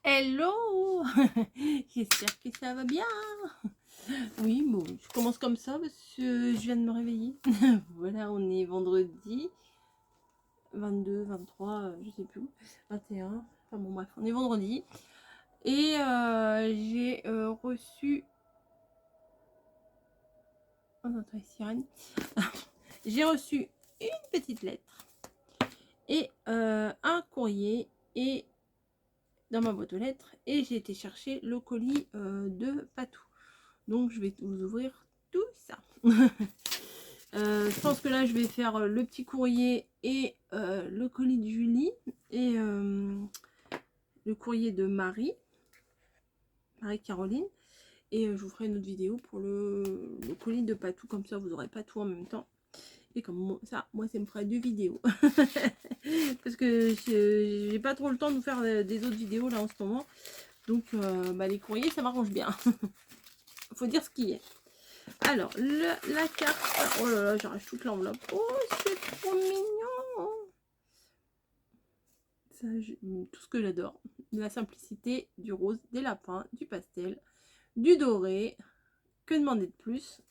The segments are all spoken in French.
Hello. J'espère que ça va bien. Oui, bon, je commence comme ça parce que je viens de me réveiller. Voilà, on est vendredi 22, 23, je sais plus, 21. Enfin bon, bref, on est vendredi. Et j'ai reçu... Oh non, attends, sirène. J'ai reçu une petite lettre et un courrier et dans ma boîte aux lettres, et j'ai été chercher le colis de Patou. Donc je vais vous ouvrir tout ça. Je pense que là je vais faire le petit courrier et le colis de Julie et le courrier de Marie-Caroline, et je vous ferai une autre vidéo pour le colis de Patou, comme ça vous aurez pas tout en même temps. Et comme ça, moi, ça me fera 2 vidéos. Parce que j'ai pas trop le temps de vous faire des autres vidéos là en ce moment. Donc, les courriers, ça m'arrange bien. Faut dire ce qu'il y a. Alors, la carte... Oh là là, j'arrache toute l'enveloppe. Oh, c'est trop mignon. Ça, tout ce que j'adore. De la simplicité, du rose, des lapins, du pastel, du doré. Que demander de plus?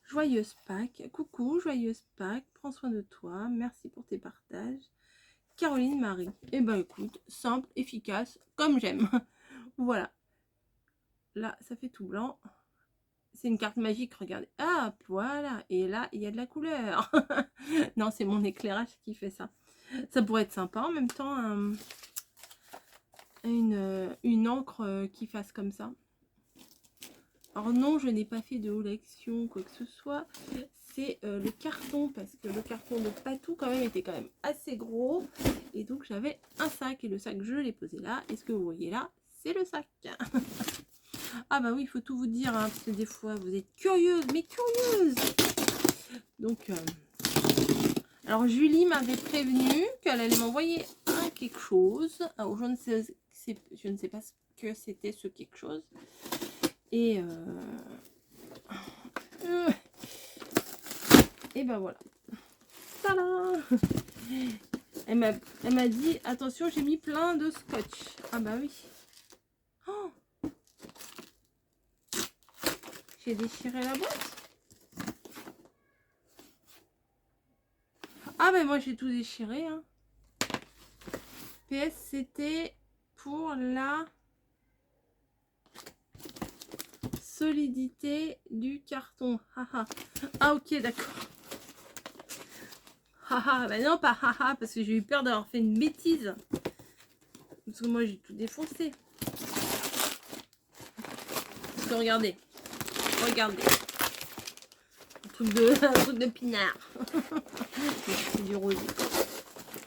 Joyeuse Pâques. Coucou, joyeuse Pâques. Prends soin de toi. Merci pour tes partages. Caroline Marie. Eh ben écoute, simple, efficace, comme j'aime. Voilà. Là, ça fait tout blanc. C'est une carte magique, regardez. Ah, voilà. Et là, il y a de la couleur. Non, c'est mon éclairage qui fait ça. Ça pourrait être sympa en même temps. Une encre qui fasse comme ça. Alors non, je n'ai pas fait de collection, quoi que ce soit. C'est le carton, parce que le carton de Patou quand même était quand même assez gros. Et donc j'avais un sac, et le sac je l'ai posé là. Et ce que vous voyez là, c'est le sac. Ah bah oui, il faut tout vous dire, hein, parce que des fois vous êtes curieuse, mais curieuse. Donc, alors Julie m'avait prévenu qu'elle allait m'envoyer quelque chose. Alors je ne sais pas ce que c'était, ce quelque chose. Et ben voilà. Tadam. Elle m'a dit, attention, j'ai mis plein de scotch. Ah bah oui. Oh, j'ai déchiré la boîte. Ah bah moi j'ai tout déchiré. Hein. PS, c'était pour la solidité du carton. Ah ok, d'accord. Bah non, pas haha, parce que j'ai eu peur d'avoir fait une bêtise. Parce que moi j'ai tout défoncé. Parce que regardez. Un truc de pinard. C'est du rose.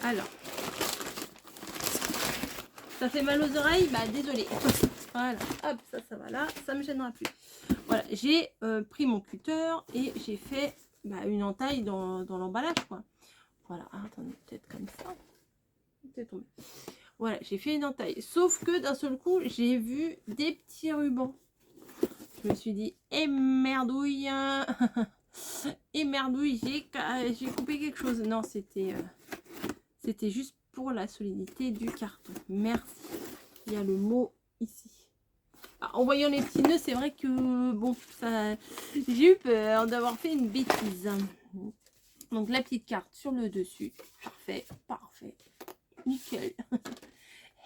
Alors. Ça fait mal aux oreilles? Bah désolé. Voilà, hop, ça va là, ça me gênera plus. Voilà, j'ai pris mon cutter et j'ai fait une entaille dans l'emballage, quoi. Voilà, attendez, peut-être comme ça. C'est tombé. Voilà, j'ai fait une entaille. Sauf que d'un seul coup, j'ai vu des petits rubans. Je me suis dit, eh merdouille. Et merdouille, j'ai coupé quelque chose. Non, c'était juste pour la solidité du carton. Merci. Il y a le mot ici. Alors, en voyant les petits nœuds, c'est vrai que bon, ça, j'ai eu peur d'avoir fait une bêtise. Donc la petite carte sur le dessus. Parfait. Nickel.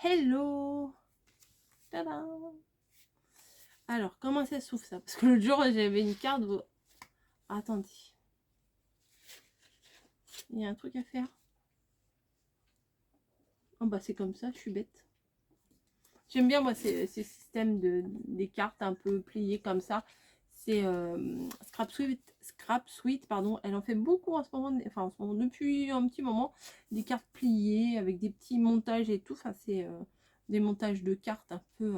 Hello. Tada. Alors, comment ça s'ouvre ça? Parce que l'autre jour, j'avais une carte. Attendez. Il y a un truc à faire. Oh bah c'est comme ça, je suis bête. J'aime bien moi ces systèmes des cartes un peu pliées comme ça. C'est Scrap Sweet, pardon. Elle en fait beaucoup en ce moment, depuis un petit moment, des cartes pliées avec des petits montages et tout. Enfin, c'est des montages de cartes un peu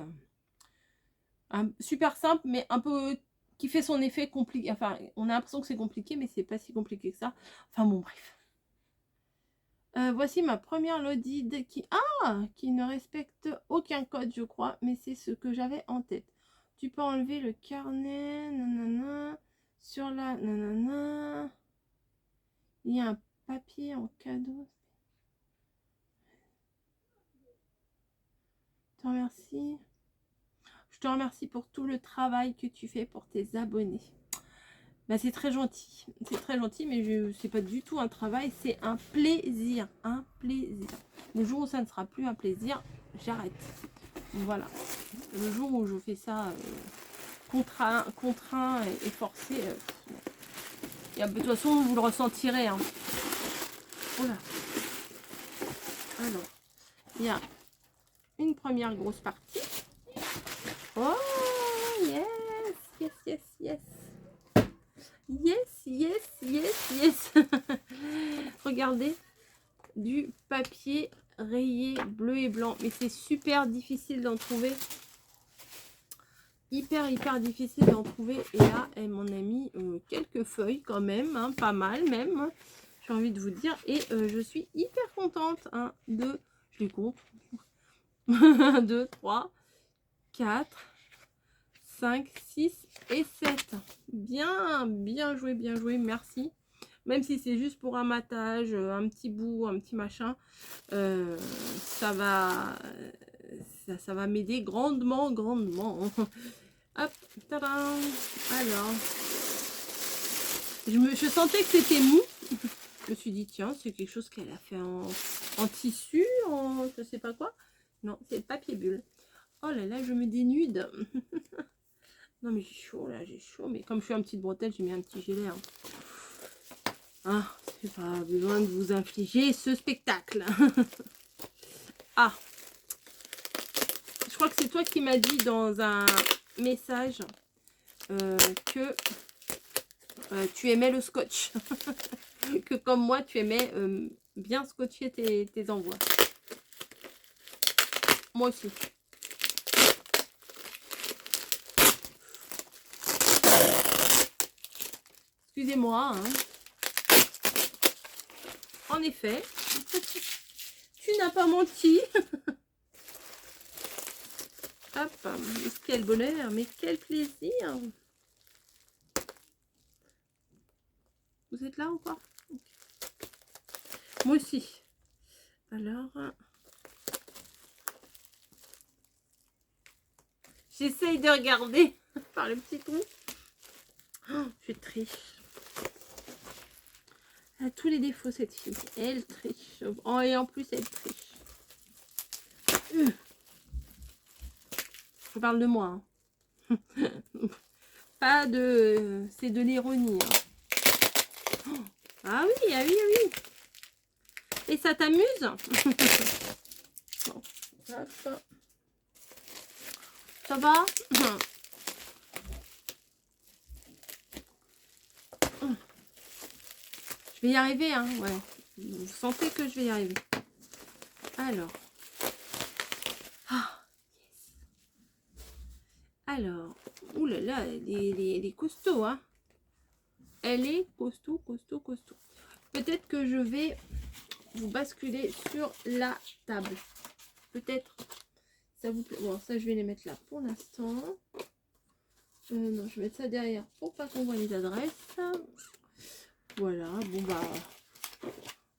super simple, mais un peu qui fait son effet compliqué. Enfin, on a l'impression que c'est compliqué, mais c'est pas si compliqué que ça. Enfin bon, bref. Voici ma première Lodide qui ne respecte aucun code, je crois, mais c'est ce que j'avais en tête. Tu peux enlever le carnet, nanana, sur la nanana. Il y a un papier en cadeau. Je te remercie. Je te remercie pour tout le travail que tu fais pour tes abonnés. Bah, c'est très gentil. C'est très gentil, mais c'est pas du tout un travail, c'est un plaisir. Un plaisir. Le jour où ça ne sera plus un plaisir, j'arrête. Voilà. Le jour où je fais ça contraint et forcé, de toute façon, vous le ressentirez. Hein. Voilà. Alors, il y a une première grosse partie. Oh, yes, yes, yes, yes. Yes, yes, yes, yes. Regardez, du papier rayé bleu et blanc. Mais c'est super difficile d'en trouver. Hyper difficile d'en trouver. Et là, elle m'en a mis quelques feuilles quand même. Hein, pas mal même. J'ai envie de vous dire. Et je suis hyper contente. 1, 2, je les compte. 1, 2, 3, 4, 5, 6 et 7. Bien joué, merci. Même si c'est juste pour un matage, un petit bout, un petit machin, ça va m'aider grandement. Hop, tadam. Alors, je sentais que c'était mou. Je me suis dit, tiens, c'est quelque chose qu'elle a fait en tissu, je sais pas quoi. Non, c'est le papier bulle. Oh là là, je me dénude. Non mais j'ai chaud là, j'ai chaud. Mais comme je suis un petit bretelle, j'ai mis un petit gilet. Hein. Ah, j'ai pas besoin de vous infliger ce spectacle. Ah, je crois que c'est toi qui m'as dit dans un message que tu aimais le scotch. Que comme moi, tu aimais bien scotcher tes envois. Moi aussi. Excusez-moi. Hein. En effet, tu n'as pas menti. Hop, quel bonheur, mais quel plaisir. Vous êtes là ou pas? Moi aussi. Alors, j'essaye de regarder par le petit trou. Oh, je triche. Elle a tous les défauts, cette fille. Elle triche. Oh, et en plus, elle triche. Je parle de moi. Hein. Pas de... C'est de l'ironie. Hein. Oh. Ah oui, ah oui, ah oui. Et ça t'amuse? Bon. Hop. Ça va? Je vais y arriver, hein, ouais. Vous sentez que je vais y arriver. Alors. Ah, yes. Alors. Oulala, elle est costaud, hein. Elle est costaud. Peut-être que je vais vous basculer sur la table. Peut-être. Ça vous plaît. Bon, ça, je vais les mettre là pour l'instant. Non, je vais mettre ça derrière pour pas qu'on voit les adresses. Voilà, bon bah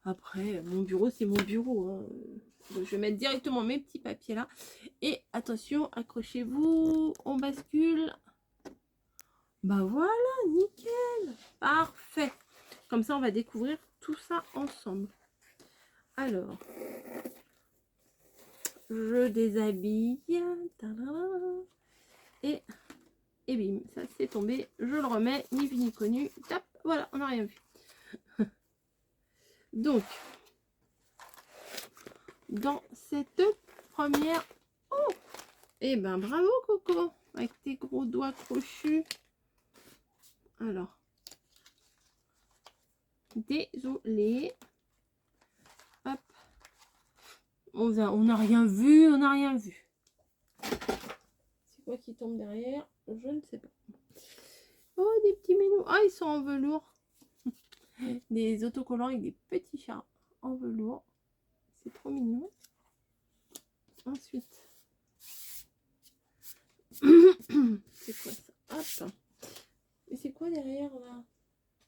après mon bureau c'est mon bureau hein. Donc, je vais mettre directement mes petits papiers là et attention, accrochez-vous, on bascule. Bah voilà, nickel, parfait. Comme ça on va découvrir tout ça ensemble. Alors je déshabille et bim, ça c'est tombé, je le remets, ni vu ni connu, tap, voilà, on n'a rien vu. Donc, dans cette première... Oh! Eh ben, bravo, Coco! Avec tes gros doigts crochus. Alors. Désolée. Hop. On n'a rien vu, on n'a rien vu. C'est quoi qui tombe derrière? Je ne sais pas. Oh, des petits minous. Ah, ils sont en velours. Des autocollants avec des petits chats en velours. C'est trop mignon. Ensuite, c'est quoi ça? Hop. Et c'est quoi derrière là?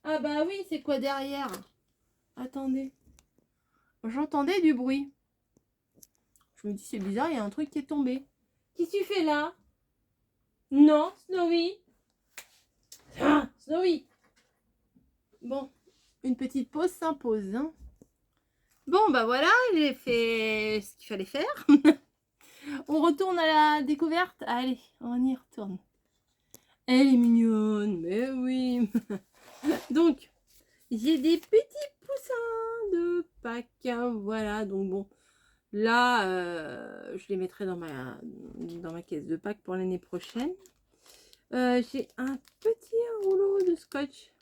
Ah bah oui, c'est quoi derrière? Attendez. J'entendais du bruit. Je me dis, c'est bizarre, il y a un truc qui est tombé. Qu'est-ce que tu fais là? Non, Snowy. Ah, Snowy. Bon, une petite pause s'impose. Hein. Bon, bah voilà, j'ai fait ce qu'il fallait faire. On retourne à la découverte. Allez, on y retourne. Elle est mignonne, mais oui. Donc, j'ai des petits poussins de Pâques. Voilà, donc bon. Là, je les mettrai dans ma caisse de Pâques pour l'année prochaine. J'ai un petit rouleau de scotch.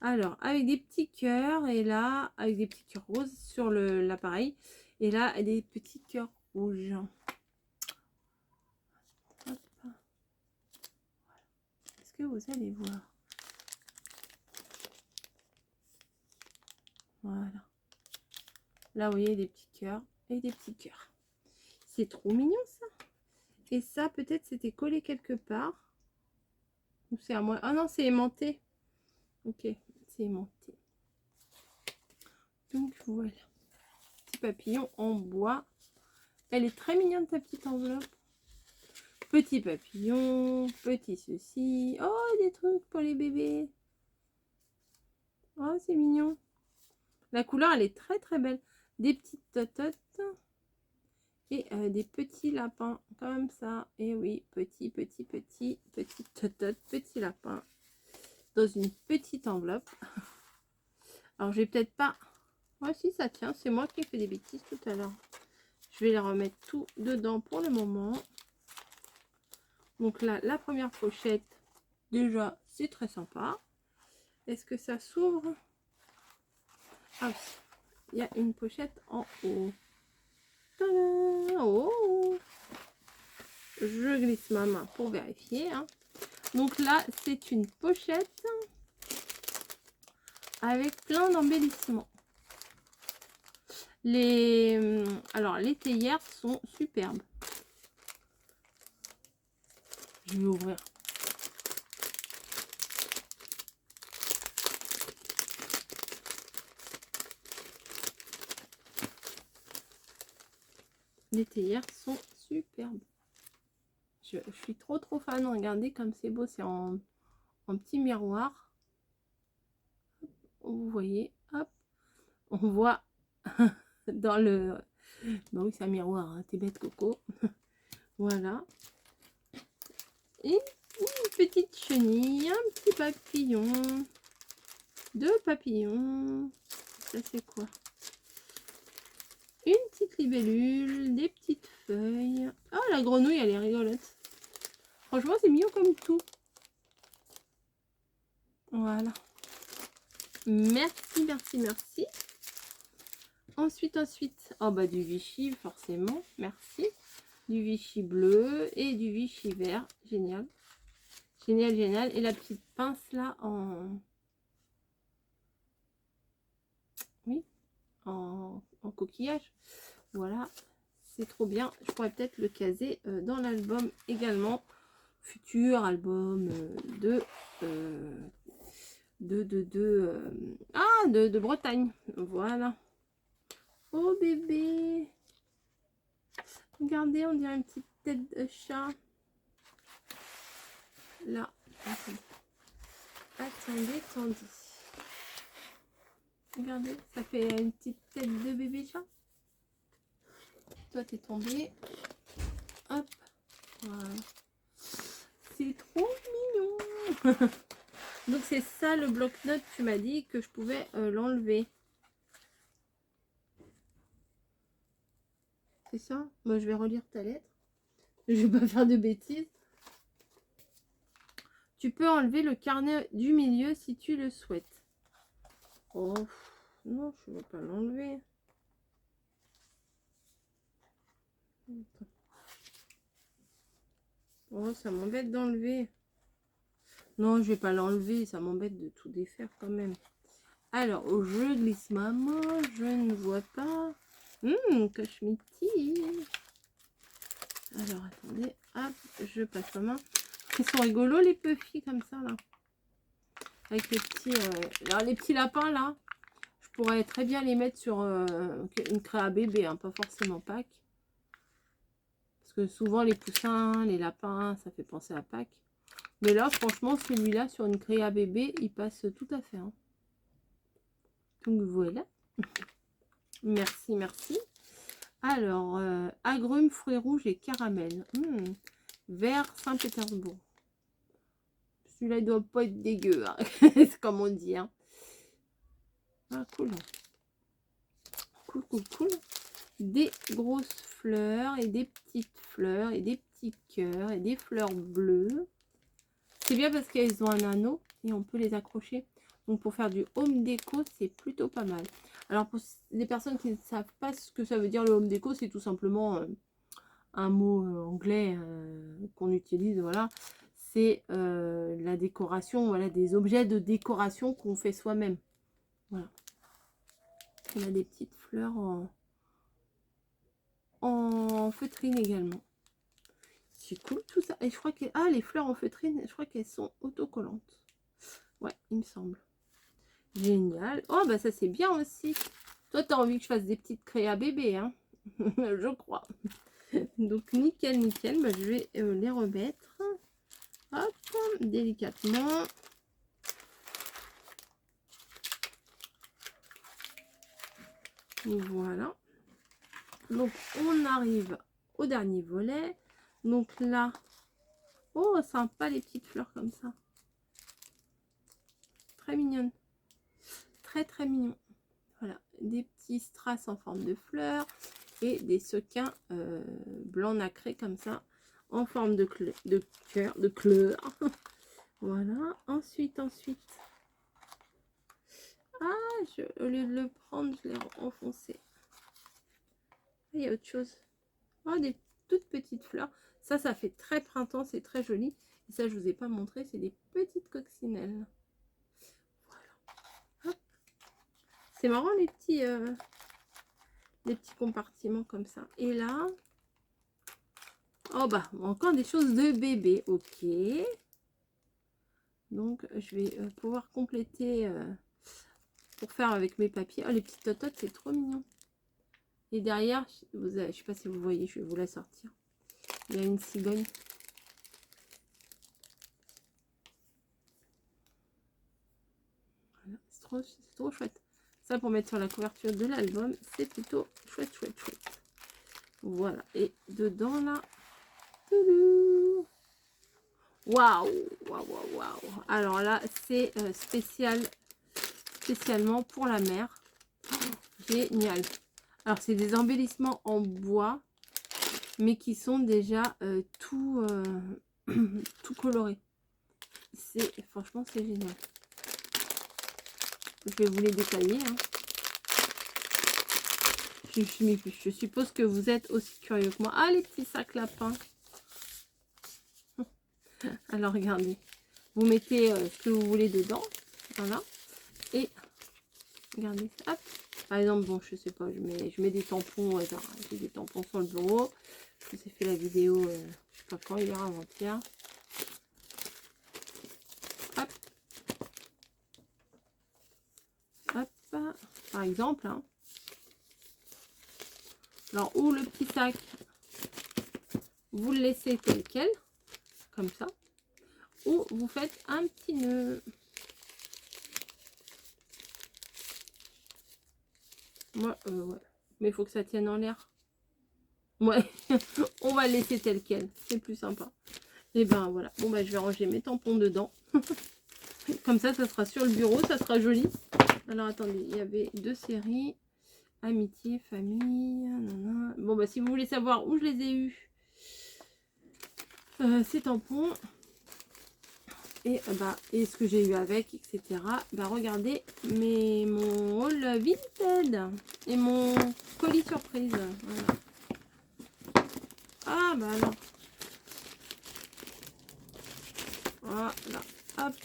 Alors, avec des petits cœurs. Et là, avec des petits cœurs roses sur l'appareil. Et là, des petits cœurs rouges. Est-ce que vous allez voir? Voilà. Là, vous voyez des petits cœurs et des petits cœurs. C'est trop mignon, ça. Et ça, peut-être, c'était collé quelque part. Ou c'est à moi. Ah non, c'est aimanté. Ok, c'est aimanté. Donc, voilà. Petit papillon en bois. Elle est très mignonne, ta petite enveloppe. Petit papillon, petit ceci. Oh, des trucs pour les bébés. Oh, c'est mignon. La couleur, elle est très, très belle. Des petites tototes. Et des petits lapins, comme ça. Et oui, petit totote, petit lapin. Dans une petite enveloppe. Alors, je vais peut-être pas... Moi, si ça tient, c'est moi qui ai fait des bêtises tout à l'heure. Je vais les remettre tout dedans pour le moment. Donc là, la première pochette, déjà, c'est très sympa. Est-ce que ça s'ouvre? Ah oui, il y a une pochette en haut. Tadam! Oh! Je glisse ma main pour vérifier. Hein. Donc là, c'est une pochette avec plein d'embellissements. Alors, les théières sont superbes. Je vais ouvrir. Les théières sont superbes. Je suis trop fan. Regardez comme c'est beau. C'est en petit miroir. Vous voyez. Hop. On voit dans le... Bah oui, c'est un miroir. Hein, t'es bête, Coco. Voilà. Et une petite chenille. Un petit papillon. Deux papillons. Ça, c'est quoi? Une petite libellule, des petites feuilles. Ah, la grenouille, elle est rigolote. Franchement, c'est mignon comme tout. Voilà. Merci, merci, merci. Ensuite, oh bah du Vichy, forcément. Merci. Du Vichy bleu et du Vichy vert. Génial. Génial, génial. Et la petite pince là en... Oui, en coquillage. Voilà. C'est trop bien. Je pourrais peut-être le caser dans l'album également. Futur album de Bretagne. Voilà. Oh bébé. Regardez, on dirait une petite tête de chat. Là. Attendez. Regardez, ça fait une petite tête de bébé chat. Toi, t'es tombé. Hop. Voilà. C'est trop mignon. Donc c'est ça le bloc-notes, tu m'as dit que je pouvais l'enlever. C'est ça? Moi je vais relire ta lettre. Je vais pas faire de bêtises. Tu peux enlever le carnet du milieu si tu le souhaites. Oh non, je ne vais pas l'enlever. Oh, ça m'embête d'enlever. Non, je vais pas l'enlever, ça m'embête de tout défaire quand même. Alors, je glisse ma main, je ne vois pas. Cachemiti. Alors, attendez, hop, je passe ma main. Ils sont rigolos les puffy comme ça, là. Avec les petits, alors, les petits lapins, là. Je pourrais très bien les mettre sur une créa bébé, hein, pas forcément Pâques. que souvent les poussins, les lapins, ça fait penser à Pâques. Mais là, franchement, celui-là, sur une créa bébé, il passe tout à fait. Hein. Donc voilà. Merci, merci. Alors, agrumes, fruits rouges et caramel. Vert Saint-Pétersbourg. Celui-là, il doit pas être dégueu. Hein. C'est comme on dit. Hein. Ah, cool. Cool, cool, cool. Des grosses fleurs et des petites fleurs et des petits cœurs et des fleurs bleues. C'est bien parce qu'elles ont un anneau et on peut les accrocher. Donc pour faire du home déco, c'est plutôt pas mal. Alors pour les personnes qui ne savent pas ce que ça veut dire le home déco, c'est tout simplement un mot anglais qu'on utilise. Voilà, c'est la décoration, voilà, des objets de décoration qu'on fait soi-même. Voilà. On a des petites fleurs en feutrine également. C'est cool tout ça. Et je crois que les fleurs en feutrine, je crois qu'elles sont autocollantes. Ouais, il me semble. Génial. Oh, bah ça c'est bien aussi. Toi, tu as envie que je fasse des petites créas bébés, hein. Je crois. Donc, nickel, nickel. Bah, je vais les remettre. Hop, délicatement. Voilà. Donc, on arrive au dernier volet. Donc là, oh, sympa les petites fleurs comme ça. Très mignonne. Très, très mignon. Voilà, des petits strass en forme de fleurs et des sequins blancs nacrés comme ça en forme de cœur, de couleur. Voilà, ensuite. Ah, au lieu de le prendre, je l'ai enfoncé. Il y a autre chose. Oh, des toutes petites fleurs. Ça fait très printemps, c'est très joli. Et ça, je vous ai pas montré, c'est des petites coccinelles. Voilà. C'est marrant les petits compartiments comme ça. Et là, oh bah, encore des choses de bébé. Ok. Donc, je vais pouvoir compléter pour faire avec mes papiers. Oh, les petites tototes, c'est trop mignon. Et derrière, je sais pas si vous voyez, je vais vous la sortir. Il y a une cigogne. Voilà, c'est trop chouette. Ça, pour mettre sur la couverture de l'album, c'est plutôt chouette. Voilà. Et dedans, là, waouh. Alors là, c'est spécialement pour la mère. Génial. Alors, c'est des embellissements en bois, mais qui sont déjà tout colorés. Franchement, c'est génial. Je vais vous les détailler. Hein. Je suppose que vous êtes aussi curieux que moi. Ah, les petits sacs lapins. Alors, regardez. Vous mettez ce que vous voulez dedans. Voilà. Et, regardez. Hop. Par exemple, bon, je sais pas, je mets des tampons au hasard. J'ai des tampons sur le bureau. Je vous ai fait la vidéo, je sais pas quand, hier, avant-hier. Hop. Hop. Par exemple. Hein. Alors, ou le petit sac, vous le laissez tel quel, comme ça. Ou vous faites un petit nœud. Moi, ouais. Mais il faut que ça tienne en l'air. Ouais, on va le laisser tel quel. C'est plus sympa. Et ben voilà. Bon, bah, je vais ranger mes tampons dedans. Comme ça sera sur le bureau. Ça sera joli. Alors, attendez. Il y avait 2 séries. Amitié, famille. Nanana. Bon, bah, si vous voulez savoir où je les ai eus, ces tampons. Et ce que j'ai eu avec, etc. Bah, regardez mon haul Vinted et mon colis surprise. Voilà. Ah bah non. Voilà, hop.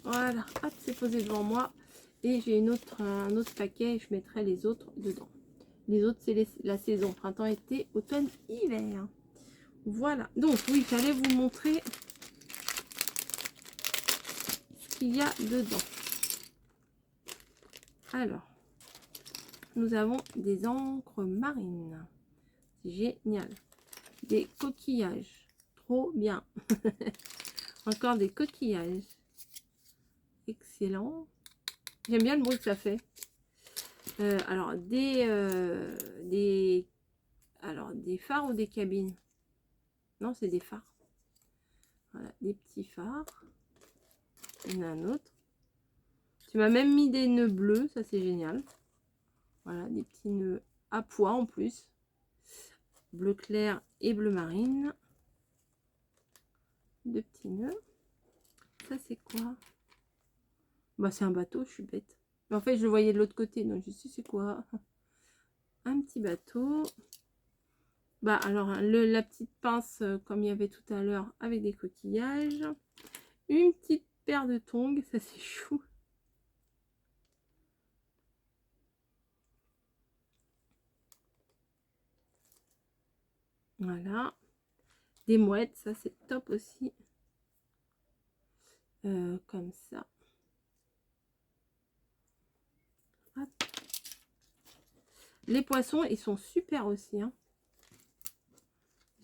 Voilà, hop, c'est posé devant moi. Et j'ai un autre paquet, je mettrai les autres dedans. Les autres, c'est la saison printemps, été, automne, hiver. Voilà, donc oui, j'allais vous montrer ce qu'il y a dedans. Alors, nous avons des encres marines. Génial. Des coquillages. Trop bien. Encore des coquillages. Excellent. J'aime bien le bruit que ça fait. Alors, des phares ou des cabines? Non, c'est des phares. Voilà, des petits phares. Il y en a un autre. Tu m'as même mis des nœuds bleus, ça c'est génial. Voilà, des petits nœuds à pois en plus. Bleu clair et bleu marine. Deux petits nœuds. Ça c'est quoi? Bah c'est un bateau, je suis bête. Mais en fait je le voyais de l'autre côté, donc je sais c'est quoi. Un petit bateau. Bah alors la petite pince comme il y avait tout à l'heure avec des coquillages. Une petite paire de tongs, ça c'est chou. Voilà. Des mouettes, ça c'est top aussi. Comme ça. Hop. Les poissons, ils sont super aussi. Hein.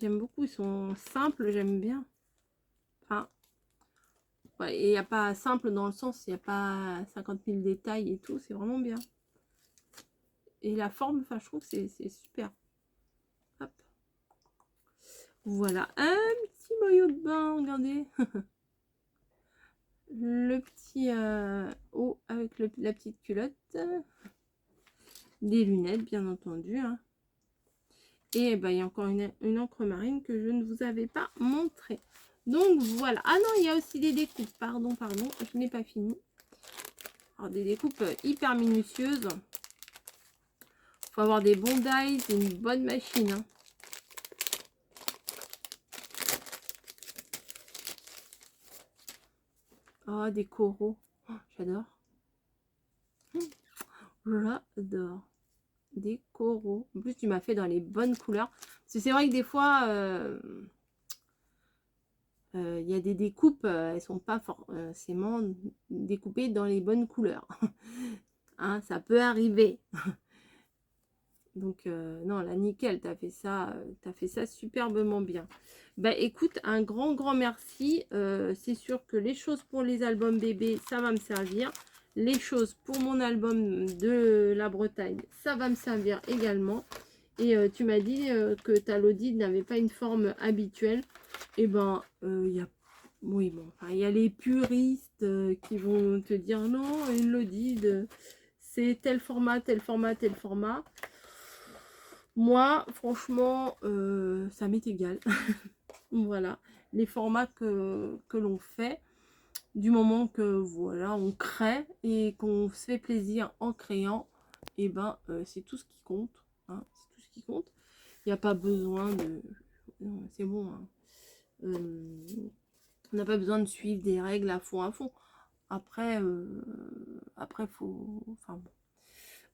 J'aime beaucoup, ils sont simples, j'aime bien. Enfin, ouais, il n'y a pas simple dans le sens, il n'y a pas 50 000 détails et tout, c'est vraiment bien. Et la forme, enfin, je trouve que c'est super. Hop. Voilà, un petit maillot de bain, regardez. Le petit haut avec la petite culotte. Des lunettes, bien entendu. Hein. Et ben, il y a encore une encre marine que je ne vous avais pas montrée. Donc voilà. Ah non, il y a aussi des découpes. Pardon, je n'ai pas fini. Alors des découpes hyper minutieuses. Il faut avoir des bons dies et une bonne machine. Hein. Oh, des coraux. Oh, j'adore. J'adore. Des coraux. En plus, tu m'as fait dans les bonnes couleurs. Parce que c'est vrai que des fois, il y a des découpes, elles sont pas forcément découpées dans les bonnes couleurs. Hein, ça peut arriver. Donc, non, là, nickel, tu as fait ça superbement bien. Bah, écoute, un grand merci. C'est sûr que les choses pour les albums bébés, ça va me servir. Les choses pour mon album de la Bretagne, ça va me servir également. Et tu m'as dit que ta Lodide n'avait pas une forme habituelle. Et ben, il y a... Oui, bon, enfin, il y a les puristes qui vont te dire non, une Lodide, c'est tel format, tel format, tel format. Moi, franchement, ça m'est égal. Voilà, les formats que l'on fait, du moment que voilà, on crée et qu'on se fait plaisir en créant, et ben c'est tout ce qui compte. Hein, c'est tout ce qui compte. Il n'y a pas besoin de... C'est bon. Hein. On n'a pas besoin de suivre des règles à fond. Après, faut... Enfin bon.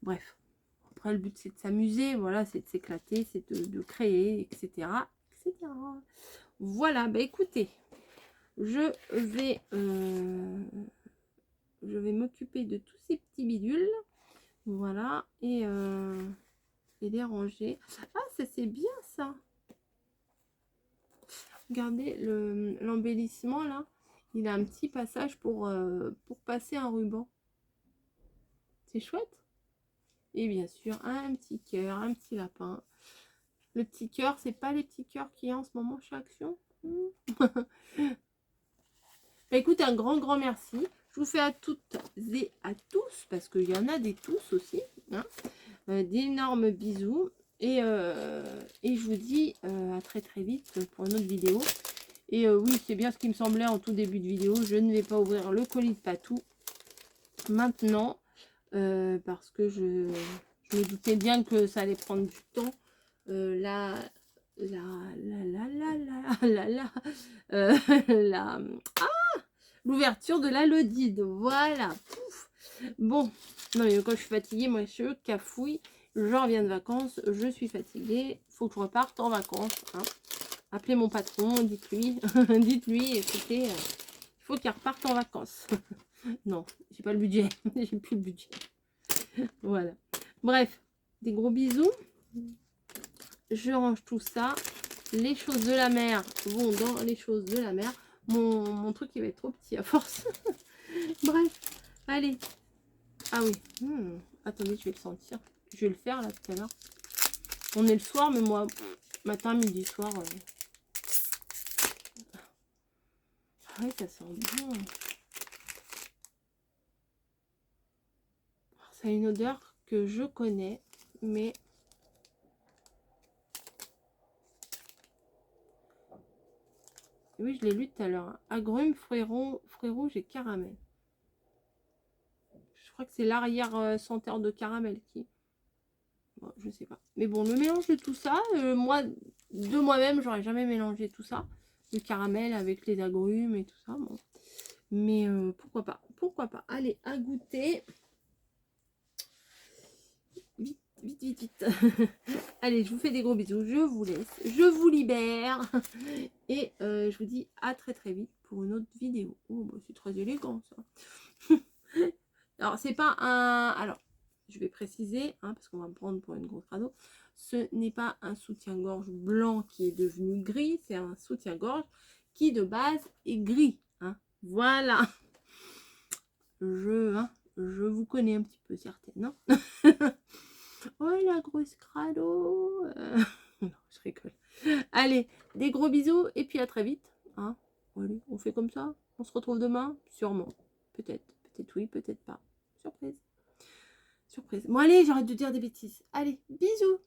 Bref. Après, le but, c'est de s'amuser, voilà, c'est de s'éclater, c'est de créer, etc., etc. Voilà, bah écoutez, je vais m'occuper de tous ces petits bidules, voilà, et les ranger. Ah, ça c'est bien ça. Regardez l'embellissement là, il a un petit passage pour passer un ruban. C'est chouette. Et bien sûr, un petit cœur, un petit lapin. Le petit cœur, c'est pas les petits cœurs qu'il y a en ce moment chez Action. Écoute, un grand merci. Je vous fais à toutes et à tous, parce qu'il y en a des tous aussi. Hein, d'énormes bisous. Et je vous dis à très vite pour une autre vidéo. Et oui, c'est bien ce qui me semblait en tout début de vidéo. Je ne vais pas ouvrir le colis de Patou maintenant. Parce que je me doutais bien que ça allait prendre du temps. L'ouverture de la Lodide, voilà. Pouf. Bon, non mais quand je suis fatiguée, moi je cafouille, je reviens de vacances, je suis fatiguée, faut que je reparte en vacances. Hein. Appelez mon patron, dites-lui, dites-lui, écoutez, il faut qu'il reparte en vacances. Non, j'ai pas le budget, j'ai plus le budget. Voilà. Bref, des gros bisous. Je range tout ça. Les choses de la mer vont dans les choses de la mer. Mon truc, il va être trop petit à force. Bref, allez. Ah oui. Attendez, je vais le sentir. Je vais le faire là tout à l'heure. On est le soir, mais moi, matin, midi, soir. Ah oui, ça sent bon. Ça a une odeur que je connais, mais... Oui, je l'ai lu tout à l'heure. Agrumes, fruits rouges et caramel. Je crois que c'est l'arrière senteur de caramel qui... Bon, je sais pas. Mais bon, le mélange de tout ça, moi, de moi-même, j'aurais jamais mélangé tout ça. Le caramel avec les agrumes et tout ça. Bon. Mais pourquoi pas. Pourquoi pas. Allez, à goûter. Vite, vite, vite, vite. Allez, je vous fais des gros bisous. Je vous laisse. Je vous libère. Et je vous dis à très très vite pour une autre vidéo. Oh, bah, c'est très élégant ça. Alors, c'est pas un... Alors, je vais préciser, hein, parce qu'on va me prendre pour une grosse crado. Ce n'est pas un soutien-gorge blanc qui est devenu gris. C'est un soutien-gorge qui de base est gris. Hein. Voilà. Je vous connais un petit peu certaines, non? Oh, la grosse crado. Non, je rigole. Allez, des gros bisous et puis à très vite. Hein. Allez, on fait comme ça. On se retrouve demain? Sûrement. Peut-être. Peut-être oui, peut-être pas. Surprise. Surprise. Bon, allez, j'arrête de dire des bêtises. Allez, bisous.